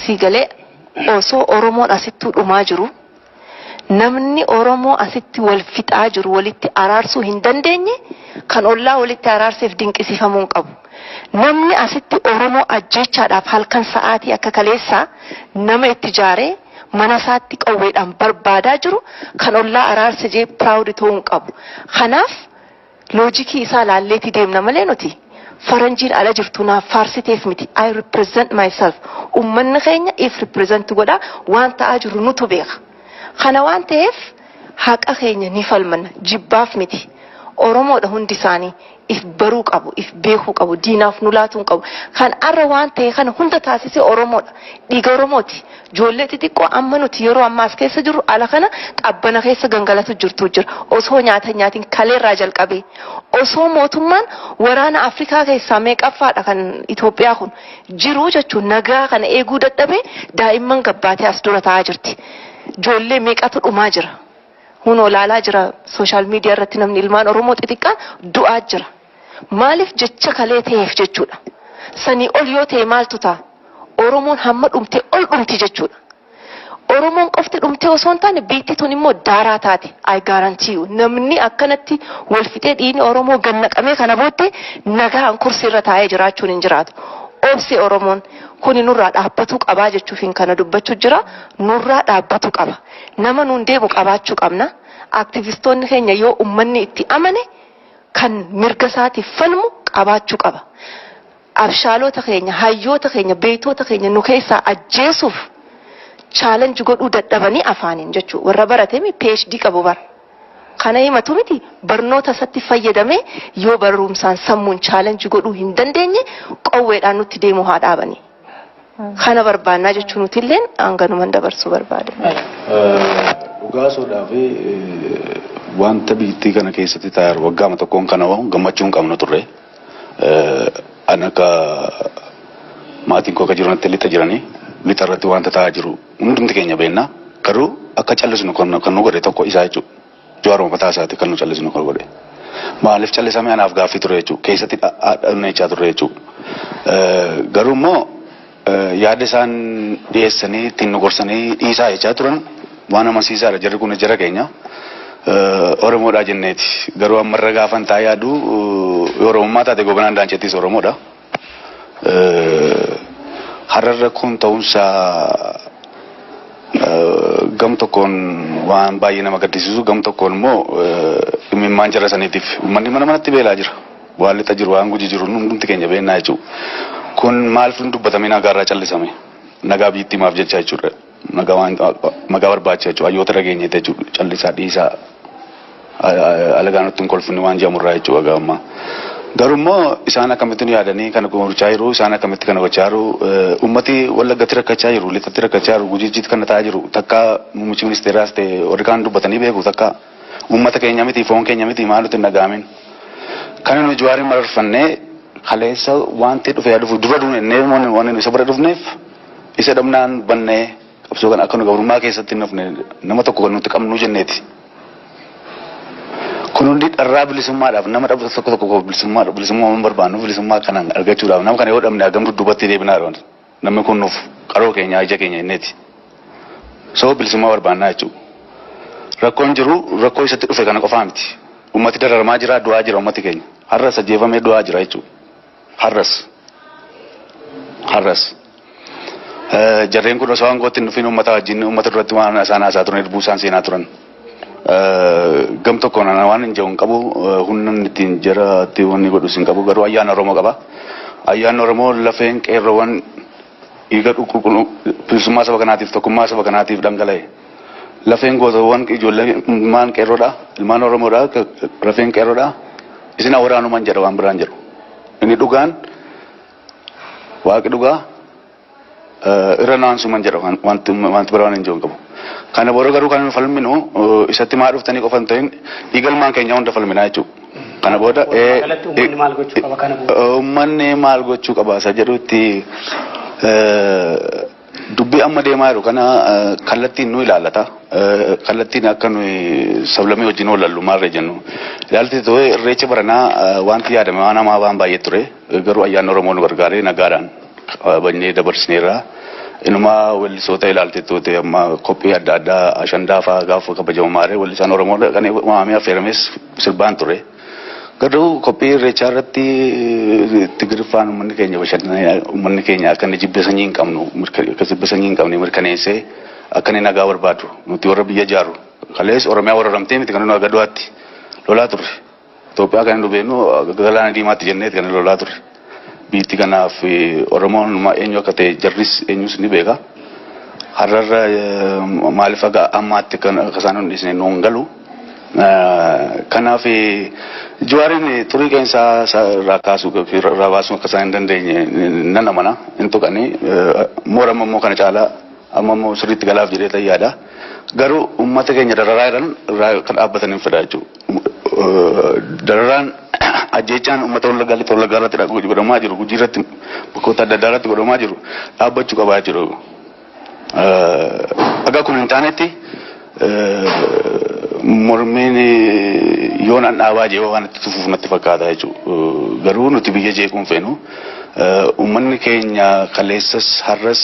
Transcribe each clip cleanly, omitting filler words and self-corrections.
sigalee osoo Oromoon asittuu dhumaa jiru namni Oromoo asitti wal fixaa jiru walitti araarsuu hin dandeenye kan ollaa walitti araarseef dinqisiifamuun qabu. Namni asitti Oromoo ajjechaadhaaf halkan sa'aatii akka kaleessaa nama itti jaaree mana isaatti qawweedhaan barbaadaa jiru kan ollaa araarse jee proud ta'uun qabu. Kanaaf loojikii isaa laalleetti deemna malee nuti faranjiin ala jirtu naaf faarsiteef miti. I represent myself. Ummanni keenya if represent godha waan ta'aa jiru nutu beeka. Kana waan ta'eef haqa keenya ni falmanna jibbaaf miti. Oromoodha hundi isaanii if baruu qabu if beekuu qabu diinaaf nu laatuun qabu. Kan arra waan ta'e kana hunda taasise Oromoodha. Dhiiga Oromooti. Ijoollee xixiqqoo amma nuti yeroo ammaas keessa jiru ala kana qabbana keessa gangalatu jirtu jira. Osoo nyaatiin kaleerraa jalqabee osoo mootummaan waraana Afrikaa keessaa meeqaffaadha kan Itoophiyaa kun jiru jechuun nagaa kana eeguu dadhabee daa'imman gabbaatee as dura taa'aa jirti. Ijoollee meeqatu dhumaa jira. Hunoo laalaa jira social media irratti namni ilmaan Oromoo xixiqqaan du'aa jira. Maaliif jecha kalee ta'eef jechuudha. Sanii ol yoo ta'e maaltu ta'a? Oromoon hamma dhumtee ol dhumti jechuudha. Oromoon qofti dhumtee osoo hin taane biitti tun immoo daaraa taate. I guarantee you namni akkanatti wal fixee dhiigni Oromoo gannaqamee kana booddee nagaan kursii irra taa'ee jiraachuun hin jiraatu. Obsi Oromoon kuni nurraa dhaabbatu qabaa jechuufiin kana dubbachuu jira. Nurraa dhaabbatu qaba. Nama nuun deemu qabaachuu qabna. Aktivistoonni keenya yoo ummanni itti amane kan mirga isaatiif falmu qabaachuu qaba. Abshaalota keenya, hayyoota keenya, beeytoota keenya nu keessaa ajjeesuuf challenge godhuu dadhabanii afaaniin jechuudha. Warra baratame PhD qabu bara. Kana himatu miti barnoota isatti fayyadamee yoo barumsaan sammuun challenge godhuu hin dandeenye qawweedhaan nutti deemuu haa dhaabanii. Kana barbaannaa jechuun nuti illeen hanganuman dabarsuu barbaade. Dhugaasuudhaa fi wanta biyyattii kana keessatti taa'e waggaama tokkoon kana gammachuu hin qabnu turre. Anaka maatiin koo jiranatti lixa jiranii lixa irratti wanta ta'aa jiru hundumti keenya beekna. Garuu akka callisnu kan nu godhe tokko isaa jechuudha. Jawaaruma mataa isaati kan nu callisnu kan godhe. Maaliif callisamee anaaf gaaffii ture jechuudha. Keessatti dhadhannechaa ture jechuudha. Garuu immoo yaada isaan dhiyeessanii ittiin nu gorsanii dhiisaa jechaa turan waan amansiisaadha. Jarri kun jara keenya Oromoodhaa jenneeti. Garuu ammarra gaafan taa yaadu Oromummaa taate gobanaan daancheettis Oromoodha. Hararra kun ta'umsaa gam tokkoon waan baay'ee nama gaddisiisu gam tokkoon immoo imimmaan jara saniitiif uummanni mana manatti beelaa jira. Waan lixa jiru waan guji jiru hundumti keenya beennaa jechuudha. Kun maaliif hin dubbatamee nagaarraa callisame? Nagaa biyyattii maaf jecha jechuudha. Nagaa waan magaa barbaacha jechuudha. Hayyoota dhageenyeeti jechuudha. Callisaa dhiisaa alagaan nutti hin kolfinne waan jedhamurraa jechuudha gaammaa. Garuu immoo isaan akkamitti nu yaadanii kana gochaa jiru isaan akkamitti kana gochaa jiru ummati Wallaggatti rakkachaa jiru lixatti rakkachaa jiru Gujiitti kana ta'aa jiru takka muummichi ministeeraas ta'e warri kaan dubbatanii beeku takka ummata keenya miti foon keenya miti maal nuti hin dhaga'amin. Kana nu Jawaarin mararfannee kaleessa wanti dhufee dhufu dura duunee waan isa bira dhufneef isa dhabnaan bannee qabsoo kan akka nu gabrummaa keessatti hin dhufne nama tokko kan nuti qabnu jenneeti. Kunuundi dharraa bilisummaadhaaf nama dhabdu tokko bilisummaa barbaannu bilisummaa kanaan argachuudhaaf nama kana yoo dhabne hagam dudduubatti deebinaa jiru. Namni kun nuuf qaroo keenya ija keenya inneeti. So bilisummaa barbaannaa jechuudha. Rakkoon jiru rakkoo isatti dhufe kana qofaa miti. Ummati dararamaa jira du'aa jira ummati keenya. Har'as ajjeefamee du'aa jira jechuudha. Har'as. Jarreen kun osoo aangootti hin dhufin ummata wajjin ummata duratti waan isaan haasaa turan irbuu isaan seenaa turan. Gam tokkoon waan hin jiru qabu humna ittiin jaraatti wanni godhus hin qabu garuu ayyaana Oromoo qaba. Ayyaanni Oromoo lafeen qeerroowwan dhiiga qulqulluu bilisummaa saba kanaatiif tokkummaa saba kanaatiif dhangala'e. Lafeen gootawwan ijoollee ilmaan qeerroodha ilmaan Oromoodha lafeen qeerroodha isin waraanumaan jedha waan biraan jedhu. Inni dhugaan waaqi dhugaa irra naansumaan jedha wanti biraan hin jiru qabu. Kana booda garuu kan falminu isatti maa dhuftanii qofan ta'in dhiigalmaan keenya hunda falminaa jechuudha. Kana booda uummanni maal gochuu qaba isa jedhutti dubbii amma deemaa jiru kana kallattiin nu ilaallata. Kallattiin akka nuyi sablamii wajjin oolallu maalirra jennu. Ilaalti ta'ee irreecha baranaa wanti yaadame waan hamaa waan baay'ee ture garuu ayyaanni Oromoo nu gargaaree nagaadhaan banyee dabarsineerra. Inuma weellisoota ilaaltettoota amma qophii adda addaa ashandaa fa'aa gaafa kabajamu maaree weellisaan Oromoo kan waamee affeerames sirbaan ture. Garuu qophii irreechaa irratti Tigirfaan uummanni keenya bashannanee uummanni keenya akka inni jibba sanyii hin qabnu mirkaneessee akka inni nagaa barbaadu nuti warra biyya jaaru kalees Oromiyaa warra ramtee miti kan nu aga du'aatti lolaa turre. Itoophiyaa kan nu beeknu galaana diimaatti jenneeti kan lolaa turre. Biitti kanaaf Oromoon eenyu akka ta'e jarris eenyus ni beeka. Har'arra maaliif akka ammaatti kan isaan hundisne nuun galu. Kanaaf Jawaariin turii qeensaa irraa kaasuu irraa baasuu akka isaan hin dandeenye nan amana hin tuqanii moora ammoo kana caalaa amma ammoo sirriitti galaaf jedhee tayyaadha. Garuu uummata keenya dararaa jiran irraa kan dhaabbatan hin fedha jechuudha. Dararaan ajjechaan uummata wallaggaa irratti godhamaa jiru gujii irratti bakkoota adda addaa irratti godhamaa jiru dhaabbachuu qabaa jiru. Akka kun hin taanetti mormiin yoon an dhaabaa jee waan itti tufuuf natti fakkaata jechuudha. Garuu nuti biyya jeequun feenu uummanni keenya kaleessas har'as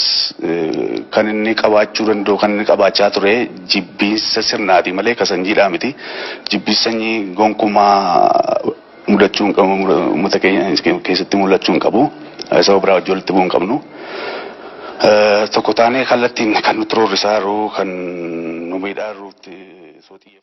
kan inni qabaachuu danda'u kan inni qabaachaa ture jibbiinsa sirnaati malee kasanjiidhaa miti. Jibbiinsa sanyii gonkumaa mudachuu hin qabu uummata keenya keessatti mul'achuu hin qabu. Sababa biraa wajjin walitti bu'uu hin qabnu. Tokko taanee kallattiin kan nuti roorrisaa jirru kan nu miidhaa jirruutti sootii.